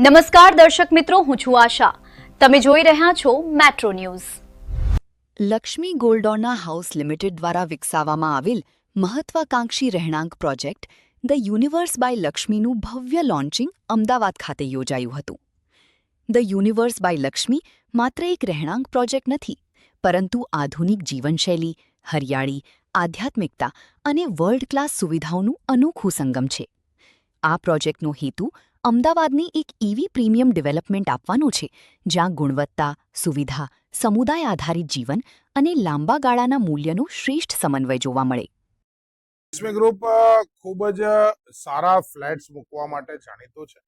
નમસ્કાર દર્શક મિત્રો, હું છું આશા. તમે જોઈ રહ્યા છો મેટ્રો ન્યૂઝ. લક્ષ્મી ગોલ્ડોના હાઉસ લિમિટેડ દ્વારા વિકસાવવામાં આવેલ મહત્વાકાંક્ષી રહેણાંક પ્રોજેક્ટ ધ યુનિવર્સ બાય લક્ષ્મીનું ભવ્ય લોન્ચિંગ અમદાવાદ ખાતે યોજાયું હતું. ધ યુનિવર્સ બાય લક્ષ્મી માત્ર એક રહેણાંક પ્રોજેક્ટ નથી, પરંતુ આધુનિક જીવનશૈલી, હરિયાળી, આધ્યાત્મિકતા અને વર્લ્ડ ક્લાસ સુવિધાઓનું અનોખું સંગમ છે. આ પ્રોજેક્ટનો હેતુ અમદાવાદની એક એવી પ્રીમિયમ ડેવલપમેન્ટ આપવાનો છે જ્યાં ગુણવત્તા, સુવિધા, સમુદાય આધારિત જીવન અને લાંબા ગાળાના મૂલ્યનો શ્રેષ્ઠ સમન્વય જોવા મળે. લક્ષ્મી ગ્રુપ ખૂબ જ સારા ફ્લેટ્સ મૂકવા માટે જાણીતું છે.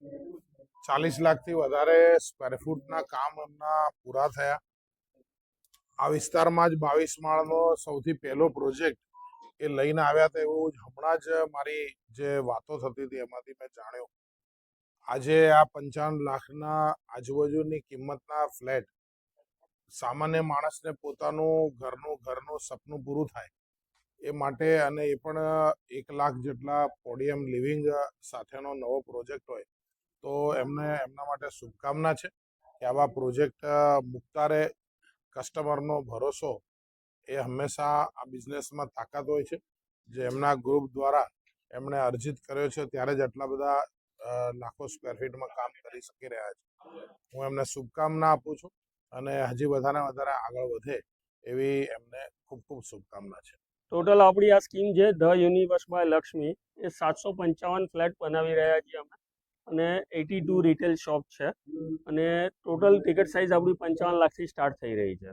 40 લાખથી વધારે સ્ક્વેર ફૂટના કામ એમના પૂરા થયા. આ વિસ્તારમાં જ 22 માળનો સૌથી પહેલો પ્રોજેક્ટ એ લઈને આવ્યા હતા એવું હમણાં જ મારી જે વાતો થતી હતી એમાંથી મેં જાણ્યું. આજે આ 55 લાખના આજુબાજુની કિંમતના ફ્લેટ સામાન્ય માણસને પોતાનું ઘરનું સપનું પૂરું થાય એ માટે, અને એ પણ 1 લાખ જેટલા પોડિયમ લિવિંગ સાથેનો નવો પ્રોજેક્ટ હોય તો એમના માટે શુભકામના છે કે આવા પ્રોજેક્ટ મૂકતા રહે. કસ્ટમરનો ભરોસો એ હંમેશા આ બિઝનેસમાં તાકાત હોય છે, જે એમના ગ્રુપ દ્વારા એમણે અર્જિત કર્યો છે ત્યારે જ આટલા બધા લાખો સ્ક્વેર ફીટમાં કામ કરી શકી રહ્યા છે. હું એમને શુભકામના આપું છું અને હજી વધારે આગળ વધે એવી એમને ખૂબ ખૂબ શુભકામના છે. ટોટલ આપણી આ સ્કીમ છે ધ યુનિવર્સ બાય લક્ષ્મી, એ 755 ફ્લેટ બનાવી રહ્યા છીએ અમે, અને 82 રિટેલ શોપ છે, અને ટોટલ ટિકિટ સાઇઝ આપણી 55 લાખથી સ્ટાર્ટ થઈ રહી છે.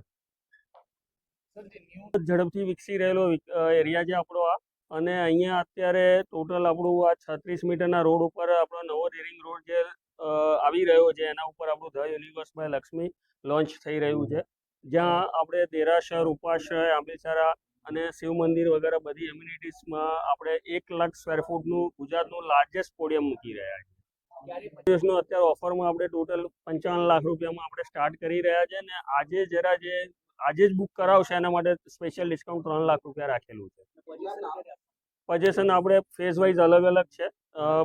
ઝડપથી વિકસી રહેલો એરિયા છે આપણો આ, અને અહીંયા અત્યારે ટોટલ આપણું આ 36 મીટરના રોડ ઉપર આપણો નવો રિંગ રોડ જે આવી રહ્યો છે એના ઉપર આપણું the Universe by Lakshmi launch થઈ રહ્યું છે, જ્યાં આપણે દેરાસર, ઉપાશ્રય, આંબેસરા અને શિવ મંદિર વગેરે બધી એમ્યુનિટીઝમાં આપણે 1 લાખ સ્ક્વેર ફૂટનું ગુજરાતનું લાર્જેસ્ટ પોડિયમ મૂકી રહ્યા છીએ. દિવસનું અત્યારે ઓફરમાં આપણે ટોટલ 55 લાખ રૂપિયામાં આપણે સ્ટાર્ટ કરી રહ્યા છે, અને આજે જ બુક કરાવશે એના માટે સ્પેશિયલ ડિસ્કાઉન્ટ 3 લાખ રૂપિયા રાખેલું છે. પજેશન આપણે ફેઝ વાઇઝ અલગ અલગ છે.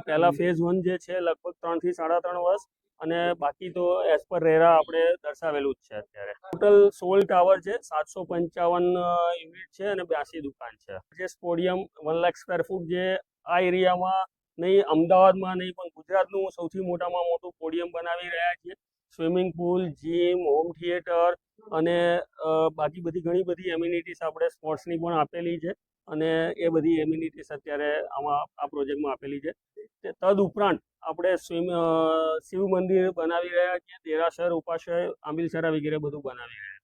પહેલા ફેઝ 1 જે છે લગભગ 3 થી 3.5 વર્ષ, અને બાકી તો એઝ પર રેરા આપણે દર્શાવેલું જ છે. અત્યારે ટોટલ 16 ટાવર છે, 755 યુનિટ છે અને 82 દુકાન છે. જે પોડિયમ 1 લાખ સ્ક્વેર ફૂટ જે આ એરિયામાં નહીં, અમદાવાદમાં નહીં, પણ ગુજરાતનું સૌથી મોટામાં મોટું પોડિયમ બનાવી રહ્યા છીએ. Swimming pool, gym, home theatre અને બાકી બધી ઘણી બધી એમ્યુનિટીઝ આપણે સ્પોર્ટ્સની પણ આપેલી છે, અને એ બધી એમ્યુનિટીઝ અત્યારે આ પ્રોજેક્ટમાં આપેલી છે. તદ ઉપરાંત આપણે શિવ મંદિર બનાવી રહ્યા છીએ, દેરાસર, ઉપાશ્રય, આંબિલસરા વગેરે બધું બનાવી રહ્યા છીએ.